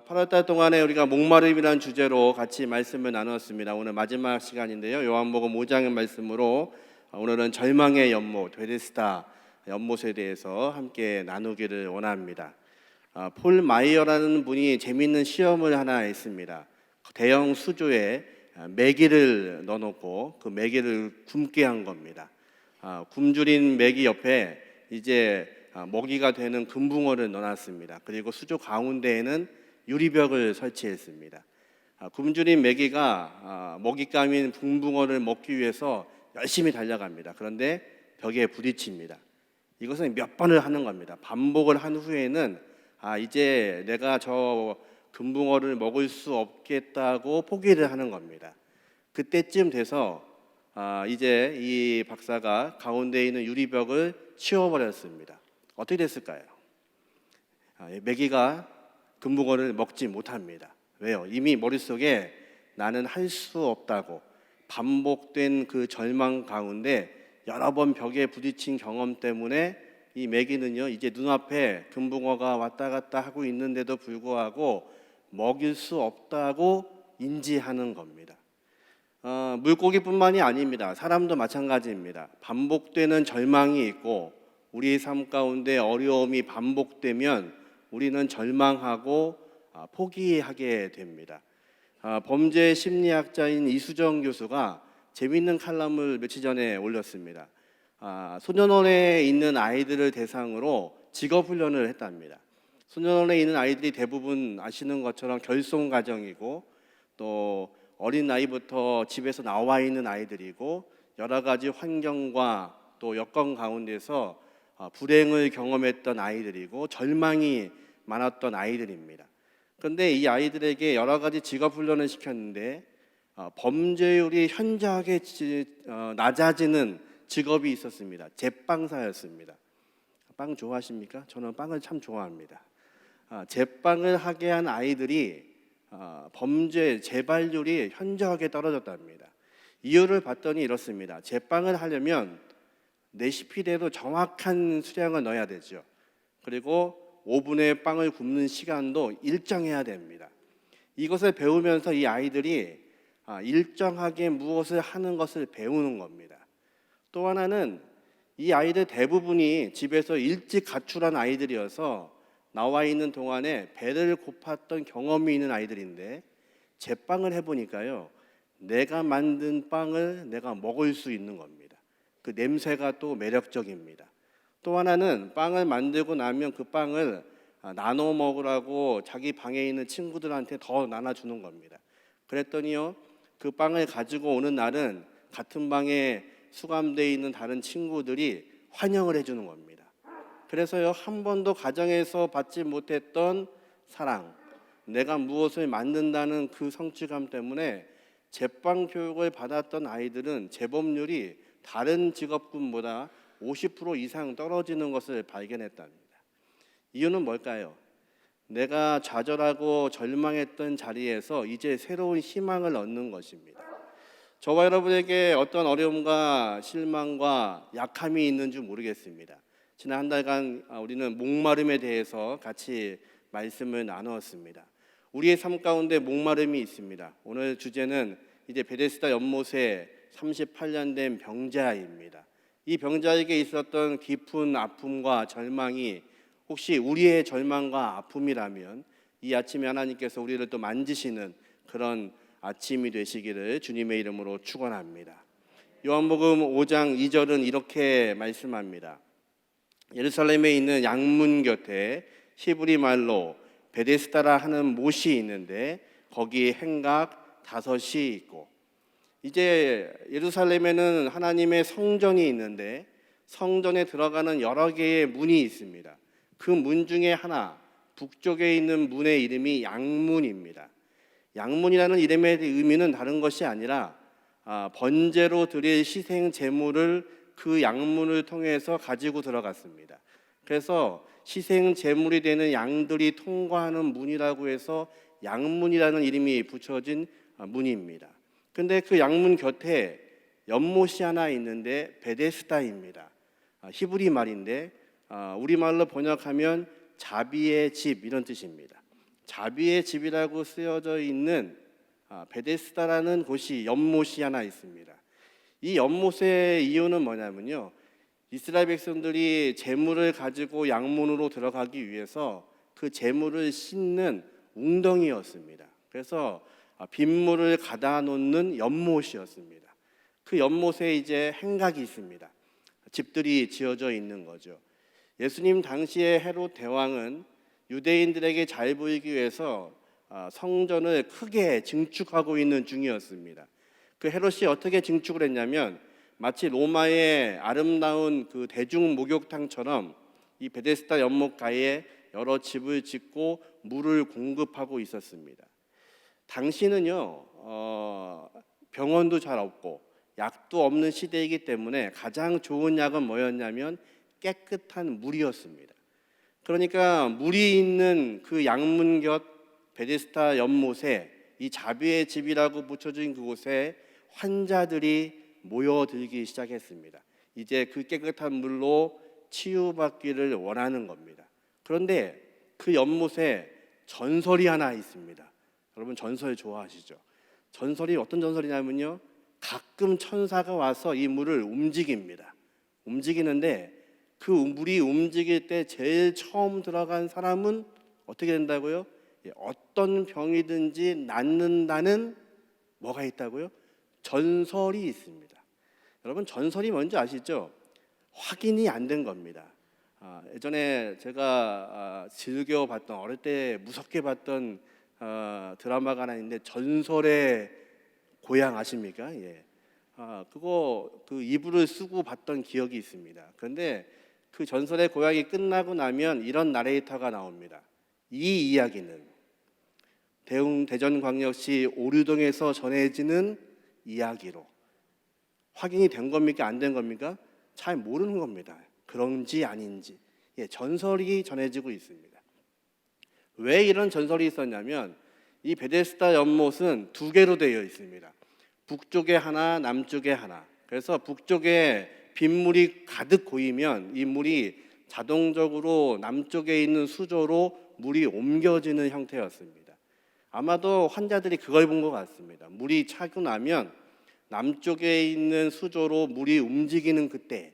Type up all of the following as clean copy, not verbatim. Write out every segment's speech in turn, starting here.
8월 달 동안에 우리가 목마름이라는 주제로 같이 말씀을 나누었습니다. 오늘 마지막 시간인데요. 요한복음 5장의 말씀으로 오늘은 절망의 연못, 베데스다 연못에 대해서 함께 나누기를 원합니다. 폴 마이어라는 분이 재미있는 시험을 하나 했습니다. 대형 수조에 메기를 넣어놓고 그 메기를 굶게 한 겁니다. 굶주린 메기 옆에 이제 먹이가 되는 금붕어를 넣어놨습니다. 그리고 수조 가운데에는 유리벽을 설치했습니다. 굶주린 메기가 먹잇감인 금붕어를 먹기 위해서 열심히 달려갑니다. 그런데 벽에 부딪힙니다. 이것은 몇 번을 하는 겁니다. 반복을 한 후에는 이제 내가 저 금붕어를 먹을 수 없겠다고 포기를 하는 겁니다. 그때쯤 돼서 이제 이 박사가 가운데 있는 유리벽을 치워버렸습니다. 어떻게 됐을까요? 메기가 금붕어를 먹지 못합니다. 왜요? 이미 머릿속에 나는 할 수 없다고 반복된 그 절망 가운데 여러 번 벽에 부딪힌 경험 때문에 이 메기는요 이제 눈앞에 금붕어가 왔다 갔다 하고 있는데도 불구하고 먹일 수 없다고 인지하는 겁니다. 물고기뿐만이 아닙니다. 사람도 마찬가지입니다. 반복되는 절망이 있고 우리의 삶 가운데 어려움이 반복되면 우리는 절망하고 포기하게 됩니다. 범죄 심리학자인 이수정 교수가 재미있는 칼럼을 며칠 전에 올렸습니다. 소년원에 있는 아이들을 대상으로 직업훈련을 했답니다. 소년원에 있는 아이들이 대부분 아시는 것처럼 결손 가정이고 또 어린 나이부터 집에서 나와 있는 아이들이고 여러 가지 환경과 또 여건 가운데서 불행을 경험했던 아이들이고 절망이 많았던 아이들입니다. 그런데 이 아이들에게 여러 가지 직업 훈련을 시켰는데 범죄율이 현저하게 낮아지는 직업이 있었습니다. 제빵사였습니다. 빵 좋아하십니까? 저는 빵을 참 좋아합니다. 제빵을 하게 한 아이들이 범죄 재발률이 현저하게 떨어졌답니다. 이유를 봤더니 이렇습니다. 제빵을 하려면 레시피대로 정확한 수량을 넣어야 되죠. 그리고 오븐에 빵을 굽는 시간도 일정해야 됩니다. 이것을 배우면서 이 아이들이 일정하게 무엇을 하는 것을 배우는 겁니다. 또 하나는 이 아이들 대부분이 집에서 일찍 가출한 아이들이어서 나와 있는 동안에 배를 고팠던 경험이 있는 아이들인데 제빵을 해보니까요 내가 만든 빵을 내가 먹을 수 있는 겁니다. 그 냄새가 또 매력적입니다. 또 하나는 빵을 만들고 나면 그 빵을 나눠 먹으라고 자기 방에 있는 친구들한테 더 나눠주는 겁니다. 그랬더니요 그 빵을 가지고 오는 날은 같은 방에 수감되어 있는 다른 친구들이 환영을 해주는 겁니다. 그래서요 한 번도 가정에서 받지 못했던 사랑, 내가 무엇을 만든다는 그 성취감 때문에 제빵 교육을 받았던 아이들은 재범률이 다른 직업군보다 50% 이상 떨어지는 것을 발견했답니다. 이유는 뭘까요? 내가 좌절하고 절망했던 자리에서 이제 새로운 희망을 얻는 것입니다. 저와 여러분에게 어떤 어려움과 실망과 약함이 있는 줄 모르겠습니다. 지난 한 달간 우리는 목마름에 대해서 같이 말씀을 나누었습니다. 우리의 삶 가운데 목마름이 있습니다. 오늘 주제는 이제 베데스다 연못에 38년 된 병자입니다. 이 병자에게 있었던 깊은 아픔과 절망이 혹시 우리의 절망과 아픔이라면 이 아침에 하나님께서 우리를 또 만지시는 그런 아침이 되시기를 주님의 이름으로 축원합니다. 요한복음 5장 2절은 이렇게 말씀합니다. 예루살렘에 있는 양문 곁에 히브리 말로 베데스다라 하는 못이 있는데 거기 행각 5이 있고 이제 예루살렘에는 하나님의 성전이 있는데 성전에 들어가는 여러 개의 문이 있습니다. 그 문 중에 하나 북쪽에 있는 문의 이름이 양문입니다. 양문이라는 이름의 의미는 다른 것이 아니라 번제로 드릴 희생 제물을 그 양문을 통해서 가지고 들어갔습니다. 그래서 희생 제물이 되는 양들이 통과하는 문이라고 해서 양문이라는 이름이 붙여진 문입니다. 근데 그 양문 곁에 연못이 하나 있는데 베데스다입니다. 히브리 말인데 우리말로 번역하면 자비의 집 이런 뜻입니다. 자비의 집이라고 쓰여져 있는 베데스다라는 곳이 연못이 하나 있습니다. 이 연못의 이유는 뭐냐면요, 이스라엘 백성들이 재물을 가지고 양문으로 들어가기 위해서 그 재물을 싣는 웅덩이였습니다. 그래서 빗물을 가다 놓는 연못이었습니다. 그 연못에 이제 행각이 있습니다. 집들이 지어져 있는 거죠. 예수님 당시에 헤롯 대왕은 유대인들에게 잘 보이기 위해서 성전을 크게 증축하고 있는 중이었습니다. 그 헤롯이 어떻게 증축을 했냐면 마치 로마의 아름다운 그 대중 목욕탕처럼 이 베데스다 연못가에 여러 집을 짓고 물을 공급하고 있었습니다. 당시는요 병원도 잘 없고 약도 없는 시대이기 때문에 가장 좋은 약은 뭐였냐면 깨끗한 물이었습니다. 그러니까 물이 있는 그 양문 곁 베데스다 연못에 이 자비의 집이라고 붙여진 그곳에 환자들이 모여들기 시작했습니다. 이제 그 깨끗한 물로 치유받기를 원하는 겁니다. 그런데 그 연못에 전설이 하나 있습니다. 여러분 전설 좋아하시죠? 전설이 어떤 전설이냐면요, 가끔 천사가 와서 이 물을 움직입니다. 움직이는데 그 물이 움직일 때 제일 처음 들어간 사람은 어떻게 된다고요? 어떤 병이든지 낫는다는 뭐가 있다고요? 전설이 있습니다. 여러분 전설이 뭔지 아시죠? 확인이 안 된 겁니다. 예전에 제가 즐겨 봤던, 어릴 때 무섭게 봤던 드라마가 하나 있는데 전설의 고향 아십니까? 예. 그거 그 이불을 쓰고 봤던 기억이 있습니다. 그런데 그 전설의 고향이 끝나고 나면 이런 나레이터가 나옵니다. 이 이야기는 대전광역시 오류동에서 전해지는 이야기로 확인이 된 겁니까? 안 된 겁니까? 잘 모르는 겁니다. 그런지 아닌지. 전설이 전해지고 있습니다. 왜 이런 전설이 있었냐면 이 베데스다 연못은 두 개로 되어 있습니다. 북쪽에 하나, 남쪽에 하나. 그래서 북쪽에 빗물이 가득 고이면 이 물이 자동적으로 남쪽에 있는 수조로 물이 옮겨지는 형태였습니다. 아마도 환자들이 그걸 본 것 같습니다. 물이 차고 나면 남쪽에 있는 수조로 물이 움직이는 그때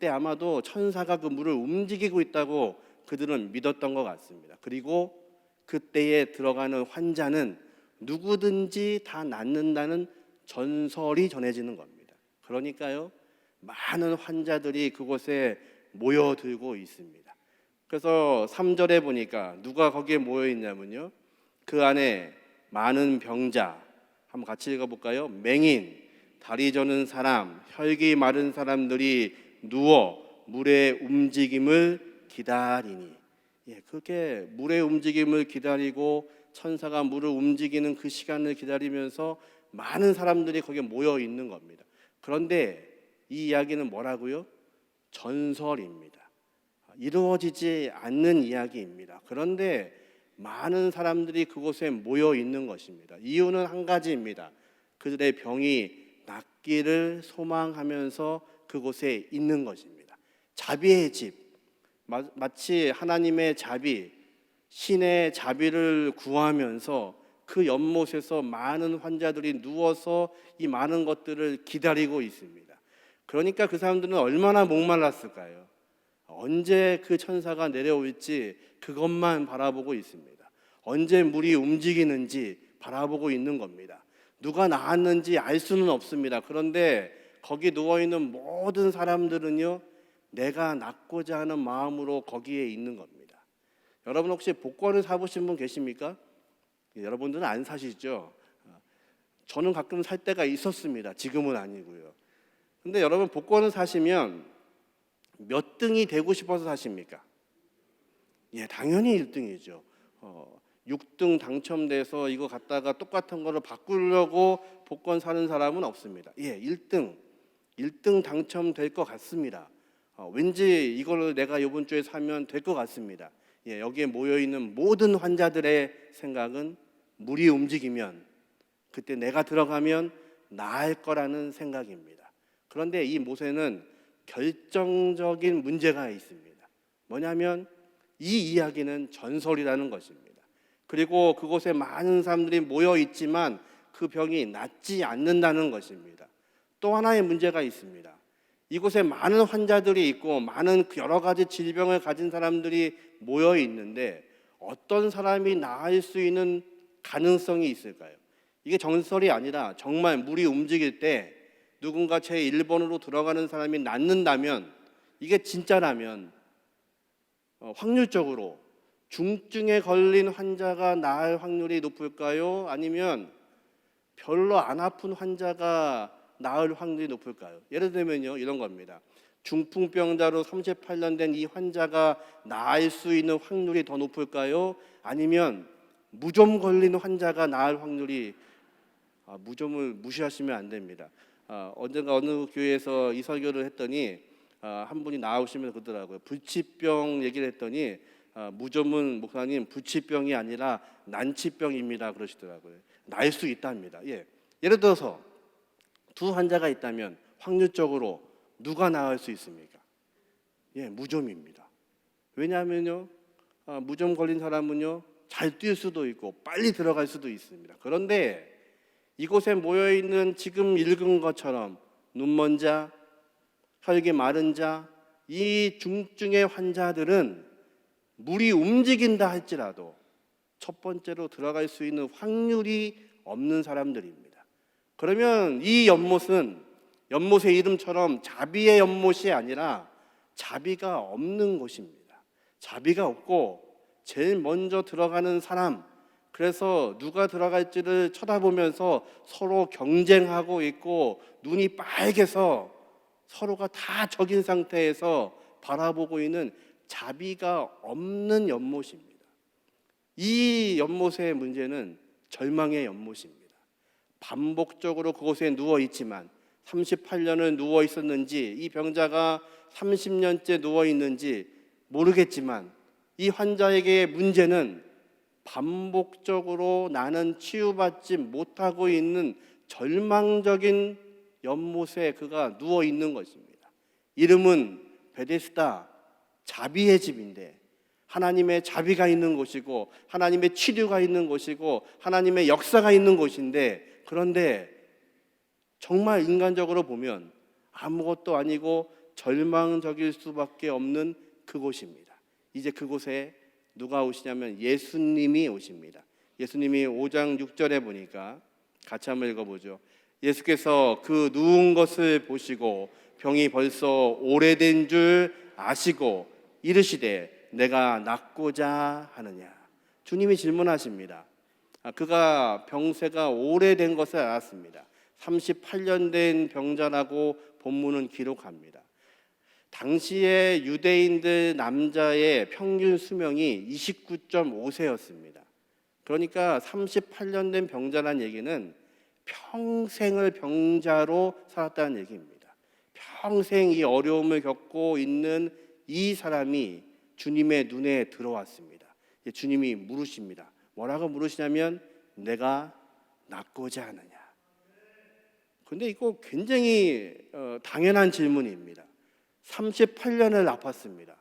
아마도 천사가 그 물을 움직이고 있다고 그들은 믿었던 것 같습니다. 그리고 그때에 들어가는 환자는 누구든지 다 낫는다는 전설이 전해지는 겁니다. 그러니까요, 많은 환자들이 그곳에 모여들고 있습니다. 그래서 3절에 보니까 누가 거기에 모여 있냐면요, 그 안에 많은 병자, 한번 같이 읽어볼까요? 맹인, 다리 저는 사람, 혈기 마른 사람들이 누워 물의 움직임을 기다리니. 그렇게 물의 움직임을 기다리고 천사가 물을 움직이는 그 시간을 기다리면서 많은 사람들이 거기에 모여 있는 겁니다. 그런데 이 이야기는 뭐라고요? 전설입니다. 이루어지지 않는 이야기입니다. 그런데 많은 사람들이 그곳에 모여 있는 것입니다. 이유는 한 가지입니다. 그들의 병이 낫기를 소망하면서 그곳에 있는 것입니다. 자비의 집, 마치 하나님의 자비, 신의 자비를 구하면서 그 연못에서 많은 환자들이 누워서 이 많은 것들을 기다리고 있습니다. 그러니까 그 사람들은 얼마나 목말랐을까요? 언제 그 천사가 내려올지 그것만 바라보고 있습니다. 언제 물이 움직이는지 바라보고 있는 겁니다. 누가 나았는지 알 수는 없습니다. 그런데 거기 누워있는 모든 사람들은요, 내가 낫고자 하는 마음으로 거기에 있는 겁니다. 여러분 혹시 복권을 사보신 분 계십니까? 여러분들은 안 사시죠? 저는 가끔 살 때가 있었습니다. 지금은 아니고요. 근데 여러분 복권을 사시면 몇 등이 되고 싶어서 사십니까? 당연히 1등이죠. 6등 당첨돼서 이거 갖다가 똑같은 거를 바꾸려고 복권 사는 사람은 없습니다. 1등 당첨될 것 같습니다. 왠지 이걸 내가 이번 주에 사면 될 것 같습니다. 여기에 모여있는 모든 환자들의 생각은 물이 움직이면, 그때 내가 들어가면 나을 거라는 생각입니다. 그런데 이 못에는 결정적인 문제가 있습니다. 뭐냐면 이 이야기는 전설이라는 것입니다. 그리고 그곳에 많은 사람들이 모여 있지만 그 병이 낫지 않는다는 것입니다. 또 하나의 문제가 있습니다. 이곳에 많은 환자들이 있고 많은 여러 가지 질병을 가진 사람들이 모여 있는데 어떤 사람이 나을 수 있는 가능성이 있을까요? 이게 전설이 아니라 정말 물이 움직일 때 누군가 제1번으로 들어가는 사람이 낫는다면, 이게 진짜라면 확률적으로 중증에 걸린 환자가 나을 확률이 높을까요? 아니면 별로 안 아픈 환자가 나을 확률이 높을까요? 예를 들면요, 이런 겁니다. 중풍병자로 38년 된 이 환자가 나을 수 있는 확률이 더 높을까요? 아니면 무좀 걸린 환자가 나을 확률이, 무좀을 무시하시면 안 됩니다. 언젠가 어느 교회에서 이 설교를 했더니 한 분이 나오시면 그러더라고요. 불치병 얘기를 했더니 무좀은 목사님 불치병이 아니라 난치병입니다 그러시더라고요. 나을 수 있답니다. 예를 들어서 두 환자가 있다면 확률적으로 누가 나을 수 있습니까? 무좀입니다. 왜냐하면요, 무좀 걸린 사람은요 잘 뛸 수도 있고 빨리 들어갈 수도 있습니다. 그런데 이곳에 모여 있는 지금 읽은 것처럼 눈먼 자, 혈기 마른 자, 이 중증의 환자들은 물이 움직인다 할지라도 첫 번째로 들어갈 수 있는 확률이 없는 사람들입니다. 그러면 이 연못의 이름처럼 자비의 연못이 아니라 자비가 없는 곳입니다. 자비가 없고 제일 먼저 들어가는 사람, 그래서 누가 들어갈지를 쳐다보면서 서로 경쟁하고 있고 눈이 빨개서 서로가 다 적인 상태에서 바라보고 있는 자비가 없는 연못입니다. 이 연못의 문제는 절망의 연못입니다. 반복적으로 그곳에 누워 있지만 38년을 누워 있었는지, 이 병자가 30년째 누워 있는지 모르겠지만 이 환자에게의 문제는 반복적으로 나는 치유받지 못하고 있는 절망적인 연못에 그가 누워 있는 것입니다. 이름은 베데스다, 자비의 집인데 하나님의 자비가 있는 곳이고 하나님의 치료가 있는 곳이고 하나님의 역사가 있는 곳인데, 그런데 정말 인간적으로 보면 아무것도 아니고 절망적일 수밖에 없는 그곳입니다. 이제 그곳에 누가 오시냐면 예수님이 오십니다. 예수님이 5장 6절에 보니까 같이 한번 읽어보죠. 예수께서 그 누운 것을 보시고 병이 벌써 오래된 줄 아시고 이르시되 내가 낫고자 하느냐. 주님이 질문하십니다. 그가 병세가 오래된 것을 알았습니다. 38년 된 병자라고 본문은 기록합니다. 당시에 유대인들 남자의 평균 수명이 29.5세였습니다. 그러니까 38년 된 병자란 얘기는 평생을 병자로 살았다는 얘기입니다. 평생 이 어려움을 겪고 있는 이 사람이 주님의 눈에 들어왔습니다. 주님이 물으십니다. 뭐라고 물으시냐면 내가 낫고자 하느냐. 근데 이거 굉장히 당연한 질문입니다. 38년을 아팠습니다.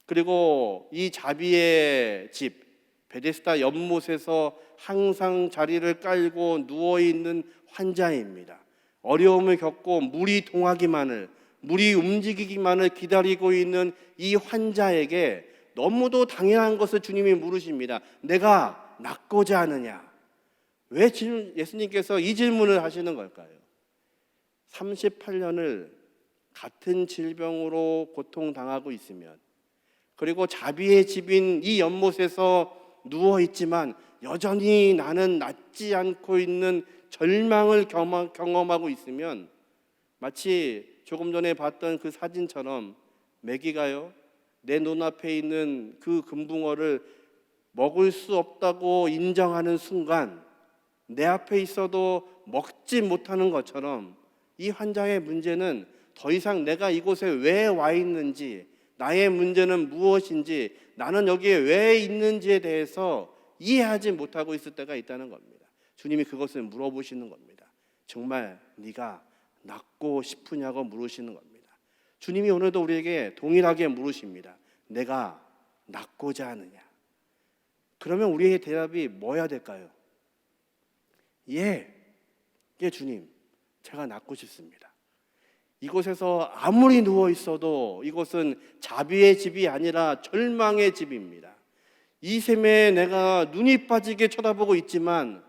그리고 이 자비의 집 베데스다 연못에서 항상 자리를 깔고 누워있는 환자입니다. 어려움을 겪고 물이 움직이기만을 기다리고 있는 이 환자에게 너무도 당연한 것을 주님이 물으십니다. 내가 낫고자 하느냐. 왜 예수님께서 이 질문을 하시는 걸까요? 38년을 같은 질병으로 고통당하고 있으면, 그리고 자비의 집인 이 연못에서 누워있지만 여전히 나는 낫지 않고 있는 절망을 경험하고 있으면, 마치 조금 전에 봤던 그 사진처럼 메기가요, 내 눈앞에 있는 그 금붕어를 먹을 수 없다고 인정하는 순간 내 앞에 있어도 먹지 못하는 것처럼 이 환자의 문제는 더 이상 내가 이곳에 왜 와 있는지, 나의 문제는 무엇인지, 나는 여기에 왜 있는지에 대해서 이해하지 못하고 있을 때가 있다는 겁니다. 주님이 그것을 물어보시는 겁니다. 정말 네가 낫고 싶으냐고 물으시는 겁니다. 주님이 오늘도 우리에게 동일하게 물으십니다. 내가 낫고자 하느냐. 그러면 우리의 대답이 뭐여야 될까요? 예, 주님, 제가 낫고 싶습니다. 이곳에서 아무리 누워 있어도 이곳은 자비의 집이 아니라 절망의 집입니다. 이 셈에 내가 눈이 빠지게 쳐다보고 있지만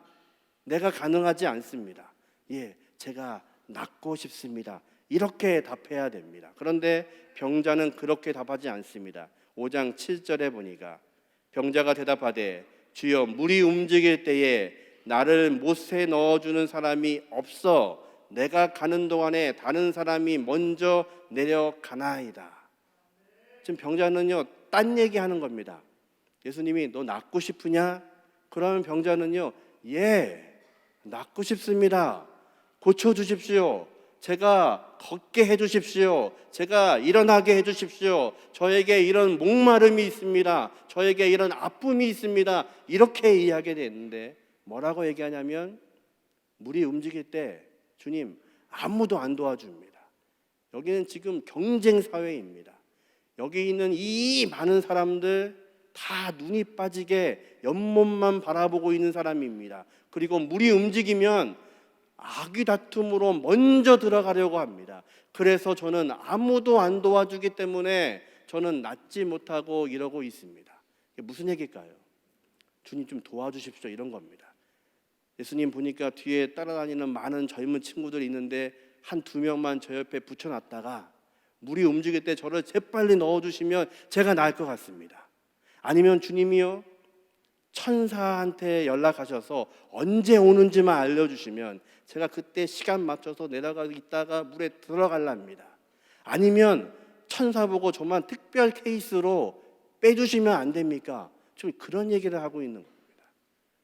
내가 가능하지 않습니다. 예, 제가 낫고 싶습니다. 이렇게 답해야 됩니다. 그런데 병자는 그렇게 답하지 않습니다. 5장 7절에 보니까 병자가 대답하되 주여 물이 움직일 때에 나를 못에 넣어주는 사람이 없어 내가 가는 동안에 다른 사람이 먼저 내려가나이다. 지금 병자는요 딴 얘기하는 겁니다. 예수님이 너 낫고 싶으냐? 그러면 병자는요 예, 낫고 싶습니다. 고쳐주십시오. 제가 걷게 해주십시오. 제가 일어나게 해주십시오. 저에게 이런 목마름이 있습니다. 저에게 이런 아픔이 있습니다. 이렇게 이야기하게 되는데 뭐라고 얘기하냐면 물이 움직일 때 주님 아무도 안 도와줍니다. 여기는 지금 경쟁 사회입니다. 여기 있는 이 많은 사람들 다 눈이 빠지게 옆몸만 바라보고 있는 사람입니다. 그리고 물이 움직이면 악의 다툼으로 먼저 들어가려고 합니다. 그래서 저는 아무도 안 도와주기 때문에 저는 낫지 못하고 이러고 있습니다. 이게 무슨 얘기일까요? 주님 좀 도와주십시오 이런 겁니다. 예수님 보니까 뒤에 따라다니는 많은 젊은 친구들이 있는데 한 두 명만 저 옆에 붙여놨다가 물이 움직일 때 저를 재빨리 넣어주시면 제가 나을 것 같습니다. 아니면 주님이요 천사한테 연락하셔서 언제 오는지만 알려주시면 제가 그때 시간 맞춰서 내려가 있다가 물에 들어갈랍니다. 아니면 천사 보고 저만 특별 케이스로 빼주시면 안 됩니까? 좀 그런 얘기를 하고 있는 겁니다.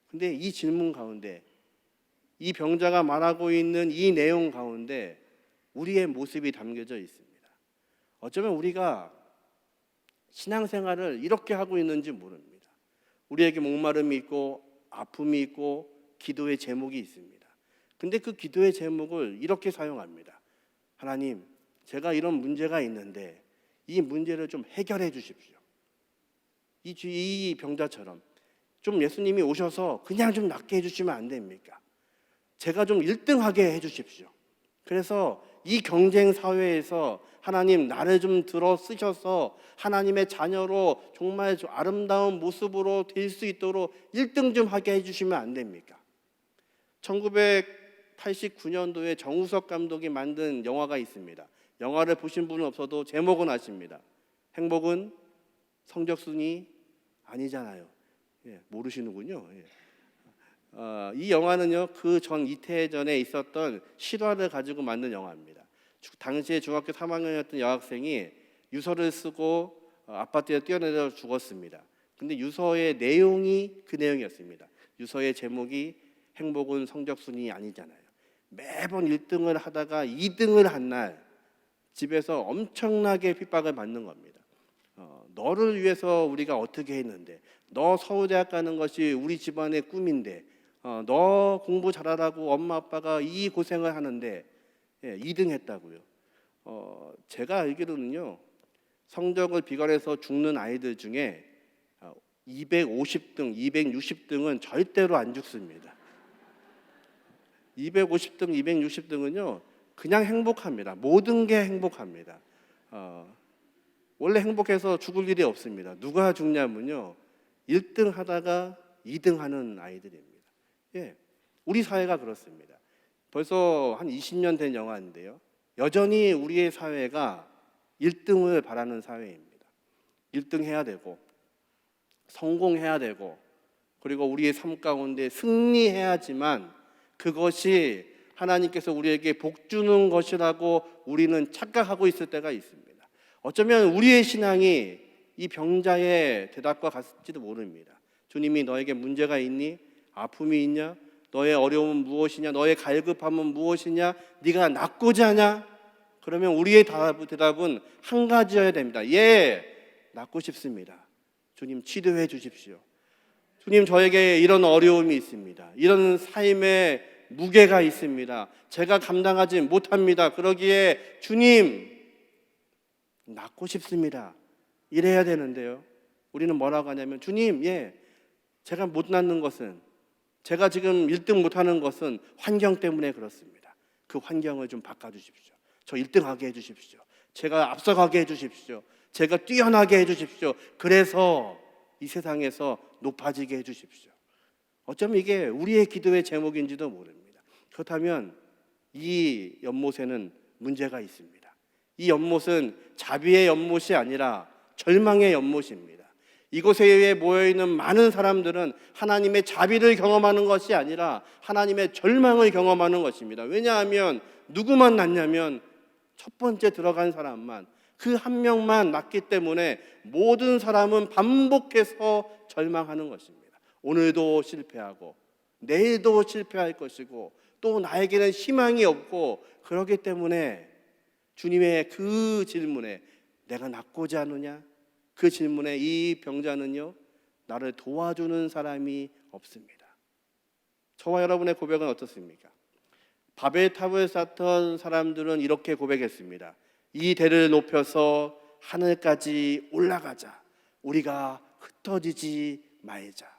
근데 이 질문 가운데 이 병자가 말하고 있는 이 내용 가운데 우리의 모습이 담겨져 있습니다. 어쩌면 우리가 신앙생활을 이렇게 하고 있는지 모릅니다. 우리에게 목마름이 있고 아픔이 있고 기도의 제목이 있습니다. 근데 그 기도의 제목을 이렇게 사용합니다. 하나님, 제가 이런 문제가 있는데 이 문제를 좀 해결해 주십시오. 이 병자처럼 좀 예수님이 오셔서 그냥 좀 낫게 해주시면 안 됩니까? 제가 좀 1등하게 해주십시오. 그래서 이 경쟁 사회에서 하나님 나를 좀 들어 쓰셔서 하나님의 자녀로 정말 좀 아름다운 모습으로 될 수 있도록 1등 좀 하게 해주시면 안 됩니까? 1989년도에 정우석 감독이 만든 영화가 있습니다. 영화를 보신 분은 없어도 제목은 아십니다. 행복은 성적순이 아니잖아요. 예, 모르시는군요. 예. 이 영화는요 그 전 이태 전에 있었던 실화를 가지고 만든 영화입니다. 당시에 중학교 3학년이었던 여학생이 유서를 쓰고 아파트에 뛰어내려 죽었습니다. 근데 유서의 내용이 그 내용이었습니다. 유서의 제목이 행복은 성적순이 아니잖아요. 매번 1등을 하다가 2등을 한 날 집에서 엄청나게 핍박을 받는 겁니다. 너를 위해서 우리가 어떻게 했는데, 너 서울대학 가는 것이 우리 집안의 꿈인데, 너 공부 잘하라고 엄마 아빠가 이 고생을 하는데 2등 했다고요. 제가 알기로는요 성적을 비관해서 죽는 아이들 중에 250등, 260등은 절대로 안 죽습니다. 250등, 260등은요 그냥 행복합니다. 모든 게 행복합니다. 원래 행복해서 죽을 일이 없습니다. 누가 죽냐면요 1등 하다가 2등 하는 아이들입니다. 예, 우리 사회가 그렇습니다. 벌써 한 20년 된 영화인데요 여전히 우리의 사회가 1등을 바라는 사회입니다. 1등 해야 되고 성공해야 되고 그리고 우리의 삶 가운데 승리해야지만 그것이 하나님께서 우리에게 복 주는 것이라고 우리는 착각하고 있을 때가 있습니다. 어쩌면 우리의 신앙이 이 병자의 대답과 같을지도 모릅니다. 주님이 너에게 문제가 있니? 아픔이 있냐? 너의 어려움은 무엇이냐? 너의 갈급함은 무엇이냐? 네가 낫고자 하냐? 그러면 우리의 대답은 한 가지여야 됩니다. 예, 낫고 싶습니다. 주님 치료해 주십시오. 주님 저에게 이런 어려움이 있습니다. 이런 삶의 무게가 있습니다. 제가 감당하지 못합니다. 그러기에 주님 낫고 싶습니다. 이래야 되는데요 우리는 뭐라고 하냐면 주님 예 제가 못 낳는 것은, 제가 지금 1등 못하는 것은 환경 때문에 그렇습니다. 그 환경을 좀 바꿔주십시오. 저 1등하게 해주십시오. 제가 앞서가게 해주십시오. 제가 뛰어나게 해주십시오. 그래서 이 세상에서 높아지게 해주십시오. 어쩌면 이게 우리의 기도의 제목인지도 모릅니다. 그렇다면 이 연못에는 문제가 있습니다. 이 연못은 자비의 연못이 아니라 절망의 연못입니다. 이곳에 모여있는 많은 사람들은 하나님의 자비를 경험하는 것이 아니라 하나님의 절망을 경험하는 것입니다. 왜냐하면 누구만 낳냐면 첫 번째 들어간 사람만, 그 한 명만 낳기 때문에 모든 사람은 반복해서 절망하는 것입니다. 오늘도 실패하고 내일도 실패할 것이고 또 나에게는 희망이 없고, 그렇기 때문에 주님의 그 질문에 내가 낫고자 하느냐, 그 질문에 이 병자는요, 나를 도와주는 사람이 없습니다. 저와 여러분의 고백은 어떻습니까? 바벨탑을 쌓던 사람들은 이렇게 고백했습니다. 이 대를 높여서 하늘까지 올라가자. 우리가 흩어지지 말자.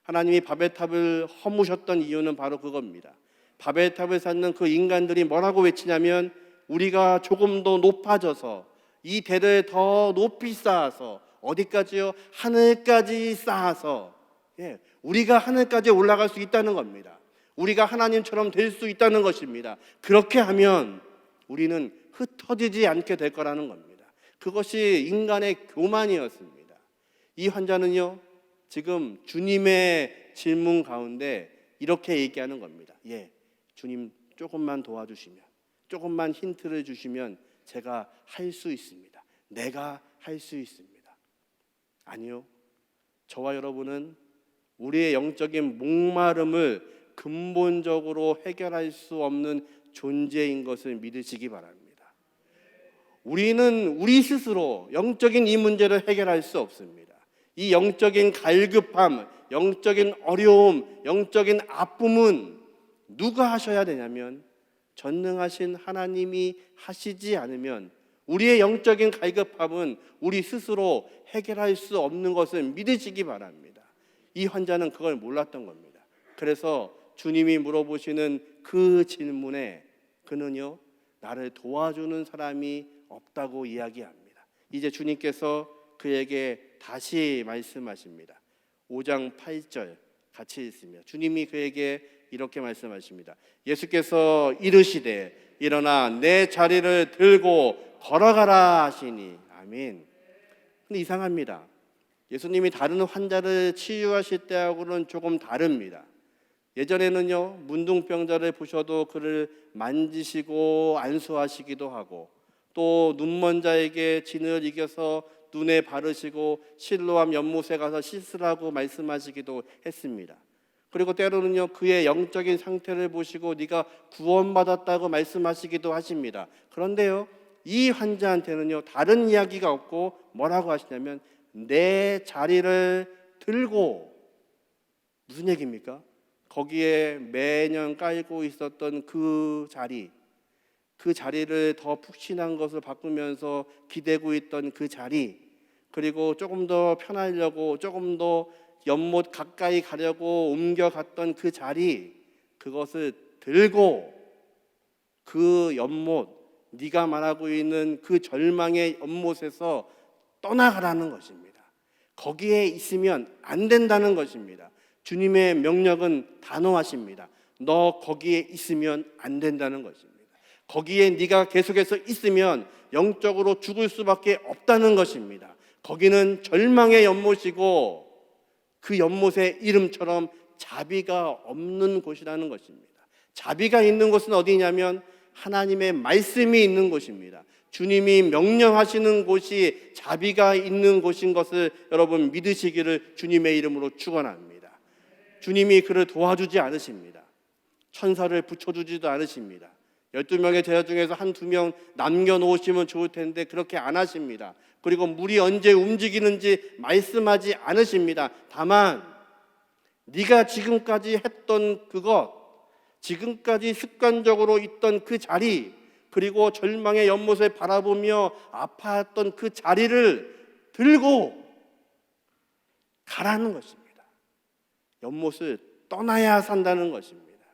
하나님이 바벨탑을 허무셨던 이유는 바로 그겁니다. 바벨탑을 쌓는 그 인간들이 뭐라고 외치냐면, 우리가 조금 더 높아져서 이 대를 더 높이 쌓아서, 어디까지요? 하늘까지 쌓아서, 우리가 하늘까지 올라갈 수 있다는 겁니다. 우리가 하나님처럼 될 수 있다는 것입니다. 그렇게 하면 우리는 흩어지지 않게 될 거라는 겁니다. 그것이 인간의 교만이었습니다. 이 환자는요, 지금 주님의 질문 가운데 이렇게 얘기하는 겁니다. 주님 조금만 도와주시면, 조금만 힌트를 주시면 제가 할 수 있습니다. 내가 할 수 있습니다. 아니요, 저와 여러분은 우리의 영적인 목마름을 근본적으로 해결할 수 없는 존재인 것을 믿으시기 바랍니다. 우리는 우리 스스로 영적인 이 문제를 해결할 수 없습니다. 이 영적인 갈급함, 영적인 어려움, 영적인 아픔은 누가 하셔야 되냐면, 전능하신 하나님이 하시지 않으면 우리의 영적인 갈급함은 우리 스스로 해결할 수 없는 것을 믿으시기 바랍니다. 이 환자는 그걸 몰랐던 겁니다. 그래서 주님이 물어보시는 그 질문에 그는요, 나를 도와주는 사람이 없다고 이야기합니다. 이제 주님께서 그에게 다시 말씀하십니다. 5장 8절 같이 읽습니다. 주님이 그에게 이렇게 말씀하십니다. 예수께서 이르시되 일어나 내 자리를 들고 걸어가라 하시니. 아멘. 근데 이상합니다. 예수님이 다른 환자를 치유하실 때하고는 조금 다릅니다. 예전에는요, 문둥병자를 보셔도 그를 만지시고 안수하시기도 하고, 또 눈먼 자에게 진을 이겨서 눈에 바르시고 실로암 연못에 가서 씻으라고 말씀하시기도 했습니다. 그리고 때로는요, 그의 영적인 상태를 보시고 네가 구원받았다고 말씀하시기도 하십니다. 그런데요, 이 환자한테는요, 다른 이야기가 없고 뭐라고 하시냐면, 내 자리를 들고. 무슨 얘기입니까? 거기에 매년 깔고 있었던 그 자리를 더 푹신한 것을 바꾸면서 기대고 있던 그 자리, 그리고 조금 더 편하려고 조금 더 연못 가까이 가려고 옮겨갔던 그 자리, 그것을 들고 그 연못, 네가 말하고 있는 그 절망의 연못에서 떠나가라는 것입니다. 거기에 있으면 안 된다는 것입니다. 주님의 명령은 단호하십니다. 너 거기에 있으면 안 된다는 것입니다. 거기에 네가 계속해서 있으면 영적으로 죽을 수밖에 없다는 것입니다. 거기는 절망의 연못이고 그 연못의 이름처럼 자비가 없는 곳이라는 것입니다. 자비가 있는 곳은 어디냐면 하나님의 말씀이 있는 곳입니다. 주님이 명령하시는 곳이 자비가 있는 곳인 것을 여러분 믿으시기를 주님의 이름으로 축원합니다. 주님이 그를 도와주지 않으십니다. 천사를 붙여주지도 않으십니다. 12명의 제자 중에서 한두 명 남겨놓으시면 좋을 텐데 그렇게 안 하십니다. 그리고 물이 언제 움직이는지 말씀하지 않으십니다. 다만 네가 지금까지 했던 그것, 지금까지 습관적으로 있던 그 자리, 그리고 절망의 연못을 바라보며 아파했던 그 자리를 들고 가라는 것입니다. 연못을 떠나야 산다는 것입니다.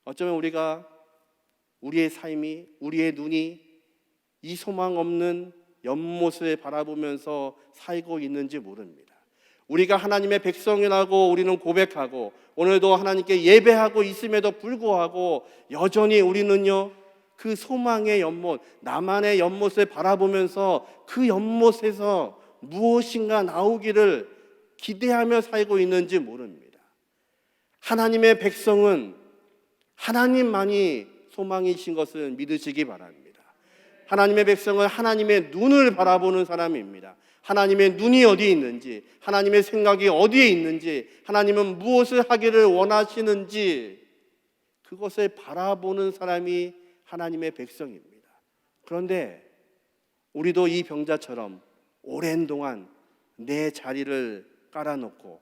어쩌면 우리의 삶이, 우리의 눈이 이 소망 없는 연못을 바라보면서 살고 있는지 모릅니다. 우리가 하나님의 백성이라고 우리는 고백하고 오늘도 하나님께 예배하고 있음에도 불구하고 여전히 우리는요, 그 소망의 연못, 나만의 연못을 바라보면서 그 연못에서 무엇인가 나오기를 기대하며 살고 있는지 모릅니다. 하나님의 백성은 하나님만이 소망이신 것을 믿으시기 바랍니다. 하나님의 백성은 하나님의 눈을 바라보는 사람입니다. 하나님의 눈이 어디에 있는지, 하나님의 생각이 어디에 있는지, 하나님은 무엇을 하기를 원하시는지 그것을 바라보는 사람이 하나님의 백성입니다. 그런데 우리도 이 병자처럼 오랜 동안 내 자리를 깔아놓고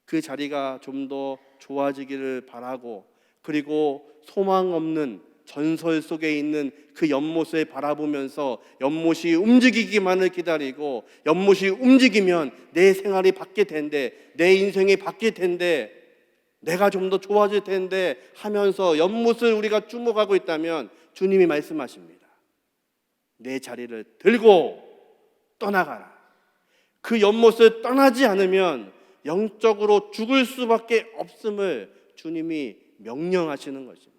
그 자리가 좀 더 좋아지기를 바라고, 그리고 소망 없는 전설 속에 있는 그 연못을 바라보면서 연못이 움직이기만을 기다리고, 연못이 움직이면 내 생활이 바뀔 텐데, 내 인생이 바뀔 텐데, 내가 좀 더 좋아질 텐데 하면서 연못을 우리가 주목하고 있다면 주님이 말씀하십니다. 내 자리를 들고 떠나가라. 그 연못을 떠나지 않으면 영적으로 죽을 수밖에 없음을 주님이 명령하시는 것입니다.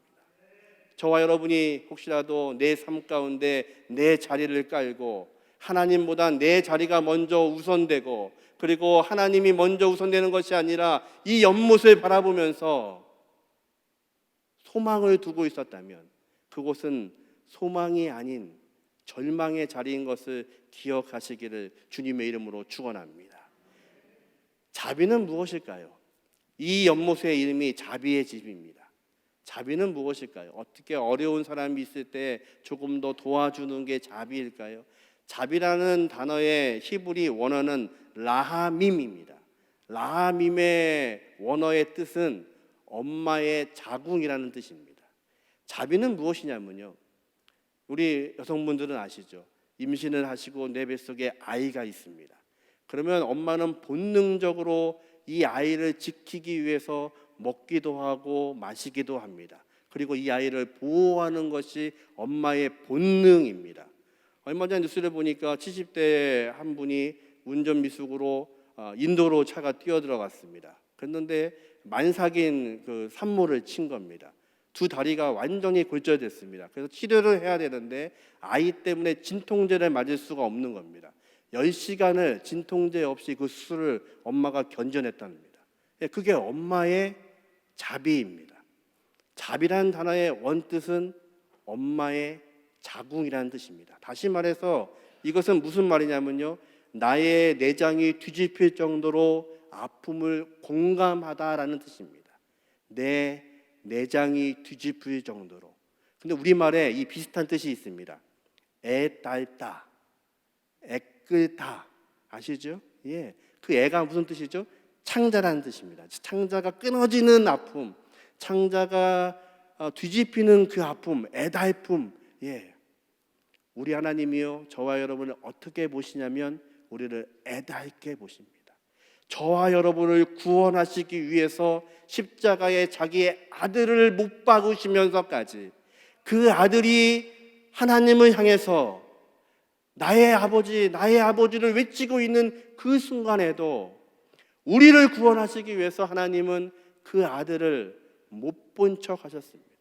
저와 여러분이 혹시라도 내 삶 가운데 내 자리를 깔고 하나님보다 내 자리가 먼저 우선되고, 그리고 하나님이 먼저 우선되는 것이 아니라 이 연못을 바라보면서 소망을 두고 있었다면 그곳은 소망이 아닌 절망의 자리인 것을 기억하시기를 주님의 이름으로 축원합니다. 자비는 무엇일까요? 이 연못의 이름이 자비의 집입니다. 자비는 무엇일까요? 어떻게 어려운 사람이 있을 때 조금 더 도와주는 게 자비일까요? 자비라는 단어의 히브리 원어는 라하밈입니다. 라하밈의 원어의 뜻은 엄마의 자궁이라는 뜻입니다. 자비는 무엇이냐면요, 우리 여성분들은 아시죠? 임신을 하시고 내 뱃속에 아이가 있습니다. 그러면 엄마는 본능적으로 이 아이를 지키기 위해서 먹기도 하고 마시기도 합니다. 그리고 이 아이를 보호하는 것이 엄마의 본능입니다. 얼마 전 뉴스를 보니까 70대 한 분이 운전 미숙으로 인도로 차가 뛰어들어갔습니다. 그런데 만삭인 그 산모를 친 겁니다. 두 다리가 완전히 골절됐습니다. 그래서 치료를 해야 되는데 아이 때문에 진통제를 맞을 수가 없는 겁니다. 10시간을 진통제 없이 그 수술을 엄마가 견뎌냈답니다. 그게 엄마의 자비입니다. 자비라는 단어의 원뜻은 엄마의 자궁이라는 뜻입니다. 다시 말해서 이것은 무슨 말이냐면요, 나의 내장이 뒤집힐 정도로 아픔을 공감하다라는 뜻입니다. 내 내장이 뒤집힐 정도로. 근데 우리말에 이 비슷한 뜻이 있습니다. 애달다, 애끌다, 아시죠? 예, 그 애가 무슨 뜻이죠? 창자라는 뜻입니다. 창자가 끊어지는 아픔, 창자가 뒤집히는 그 아픔, 애달픔. 예, 우리 하나님이요, 저와 여러분을 어떻게 보시냐면 우리를 애달게 보십니다. 저와 여러분을 구원하시기 위해서 십자가에 자기의 아들을 못 박으시면서까지 그 아들이 하나님을 향해서 나의 아버지, 나의 아버지를 외치고 있는 그 순간에도 우리를 구원하시기 위해서 하나님은 그 아들을 못 본 척 하셨습니다.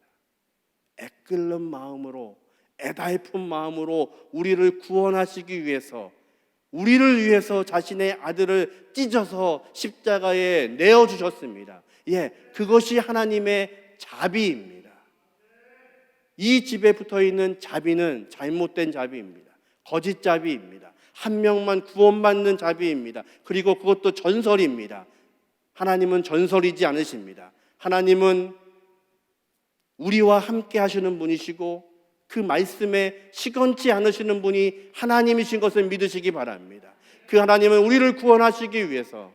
애끓는 마음으로, 애달픈 마음으로 우리를 구원하시기 위해서, 우리를 위해서 자신의 아들을 찢어서 십자가에 내어주셨습니다. 예, 그것이 하나님의 자비입니다. 이 집에 붙어있는 자비는 잘못된 자비입니다. 거짓 자비입니다. 한 명만 구원받는 자비입니다. 그리고 그것도 전설입니다. 하나님은 전설이지 않으십니다. 하나님은 우리와 함께 하시는 분이시고 그 말씀에 시건치 않으시는 분이 하나님이신 것을 믿으시기 바랍니다. 그 하나님은 우리를 구원하시기 위해서,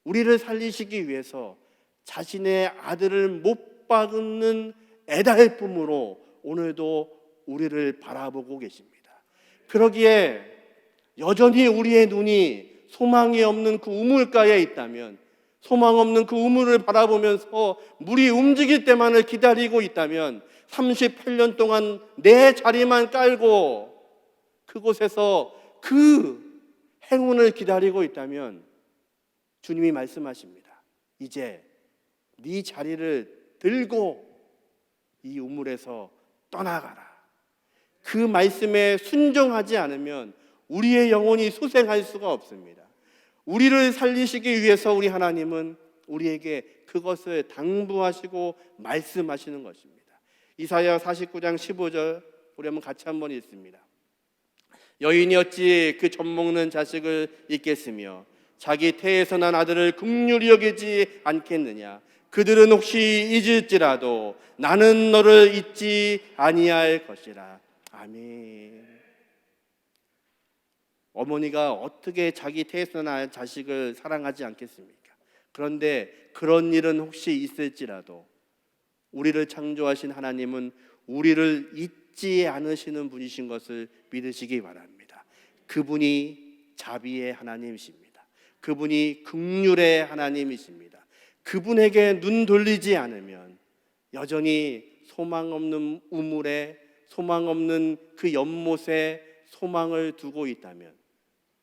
우리를 살리시기 위해서 자신의 아들을 못 박는 애달픔으로 오늘도 우리를 바라보고 계십니다. 그러기에 여전히 우리의 눈이 소망이 없는 그 우물가에 있다면, 소망 없는 그 우물을 바라보면서 물이 움직일 때만을 기다리고 있다면 38년 동안 내 자리만 깔고 그곳에서 그 행운을 기다리고 있다면 주님이 말씀하십니다. 이제 네 자리를 들고 이 우물에서 떠나가라. 그 말씀에 순종하지 않으면 우리의 영혼이 소생할 수가 없습니다. 우리를 살리시기 위해서 우리 하나님은 우리에게 그것을 당부하시고 말씀하시는 것입니다. 이사야 49장 15절 우리 한번 같이 한번 읽습니다. 여인이 어찌 그 젖먹는 자식을 잊겠으며 자기 태에서 난 아들을 긍휼히 여기지 않겠느냐. 그들은 혹시 잊을지라도 나는 너를 잊지 아니할 것이라. 아멘. 어머니가 어떻게 자기 태에서 난 자식을 사랑하지 않겠습니까? 그런데 그런 일은 혹시 있을지라도 우리를 창조하신 하나님은 우리를 잊지 않으시는 분이신 것을 믿으시기 바랍니다. 그분이 자비의 하나님이십니다. 그분이 긍휼의 하나님이십니다. 그분에게 눈 돌리지 않으면 여전히 소망 없는 우물에, 소망 없는 그 연못에 소망을 두고 있다면,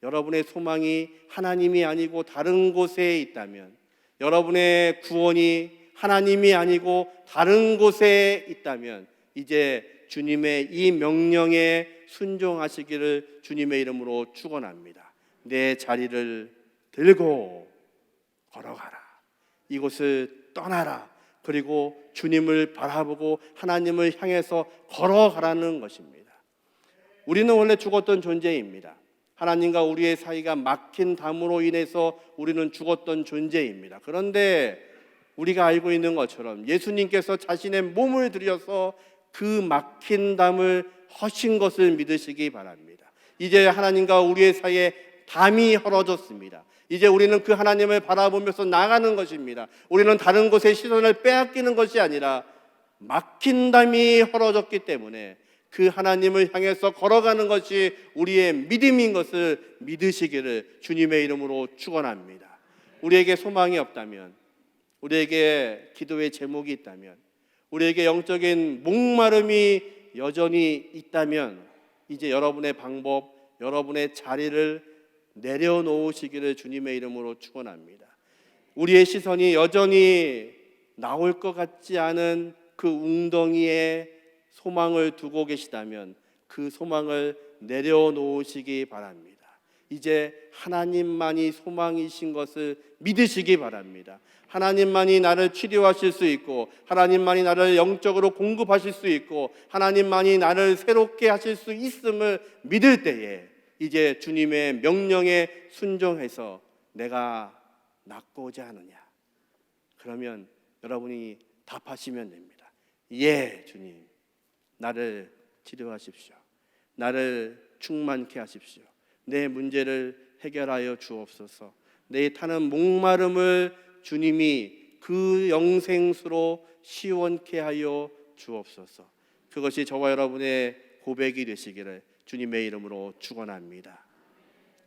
여러분의 소망이 하나님이 아니고 다른 곳에 있다면, 여러분의 구원이 하나님이 아니고 다른 곳에 있다면 이제 주님의 이 명령에 순종하시기를 주님의 이름으로 축원합니다. 내 자리를 들고 걸어가라. 이곳을 떠나라. 그리고 주님을 바라보고 하나님을 향해서 걸어가라는 것입니다. 우리는 원래 죽었던 존재입니다. 하나님과 우리의 사이가 막힌 담으로 인해서 우리는 죽었던 존재입니다. 그런데 우리가 알고 있는 것처럼 예수님께서 자신의 몸을 들여서 그 막힌 담을 허신 것을 믿으시기 바랍니다. 이제 하나님과 우리의 사이에 담이 헐어졌습니다. 이제 우리는 그 하나님을 바라보면서 나가는 것입니다. 우리는 다른 곳에 시선을 빼앗기는 것이 아니라 막힌 담이 헐어졌기 때문에 그 하나님을 향해서 걸어가는 것이 우리의 믿음인 것을 믿으시기를 주님의 이름으로 축원합니다. 우리에게 소망이 없다면, 우리에게 기도의 제목이 있다면, 우리에게 영적인 목마름이 여전히 있다면 이제 여러분의 방법, 여러분의 자리를 내려놓으시기를 주님의 이름으로 축원합니다. 우리의 시선이 여전히 나올 것 같지 않은 그 웅덩이에 소망을 두고 계시다면 그 소망을 내려놓으시기 바랍니다. 이제 하나님만이 소망이신 것을 믿으시기 바랍니다. 하나님만이 나를 치료하실 수 있고, 하나님만이 나를 영적으로 공급하실 수 있고, 하나님만이 나를 새롭게 하실 수 있음을 믿을 때에 이제 주님의 명령에 순종해서 내가 낫고자 하느냐? 그러면 여러분이 답하시면 됩니다. 예, 주님. 나를 치료하십시오. 나를 충만케 하십시오. 내 문제를 해결하여 주옵소서. 내 타는 목마름을 주님이 그 영생수로 시원케 하여 주옵소서. 그것이 저와 여러분의 고백이 되시기를 주님의 이름으로 축원합니다.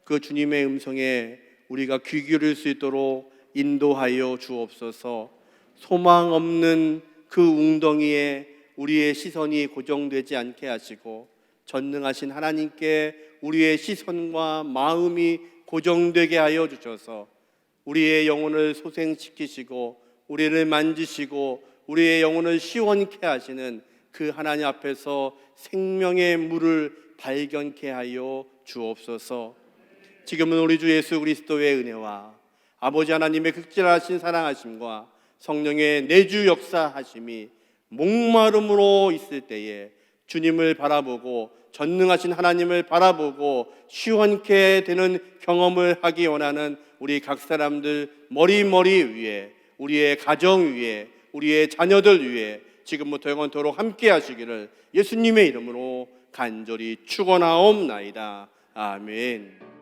그 주님의 음성에 우리가 귀 기울일 수 있도록 인도하여 주옵소서. 소망 없는 그 웅덩이에 우리의 시선이 고정되지 않게 하시고, 전능하신 하나님께 우리의 시선과 마음이 고정되게 하여 주셔서 우리의 영혼을 소생시키시고 우리를 만지시고 우리의 영혼을 시원케 하시는 그 하나님 앞에서 생명의 물을 발견케 하여 주옵소서. 지금은 우리 주 예수 그리스도의 은혜와 아버지 하나님의 극진하신 사랑하심과 성령의 내주 역사하심이 목마름으로 있을 때에 주님을 바라보고 전능하신 하나님을 바라보고 시원케 되는 경험을 하기 원하는 우리 각 사람들 머리 위에, 우리의 가정 위에, 우리의 자녀들 위에 지금부터 영원토록 함께 하시기를 예수님의 이름으로 간절히 축원하옵나이다. 아멘.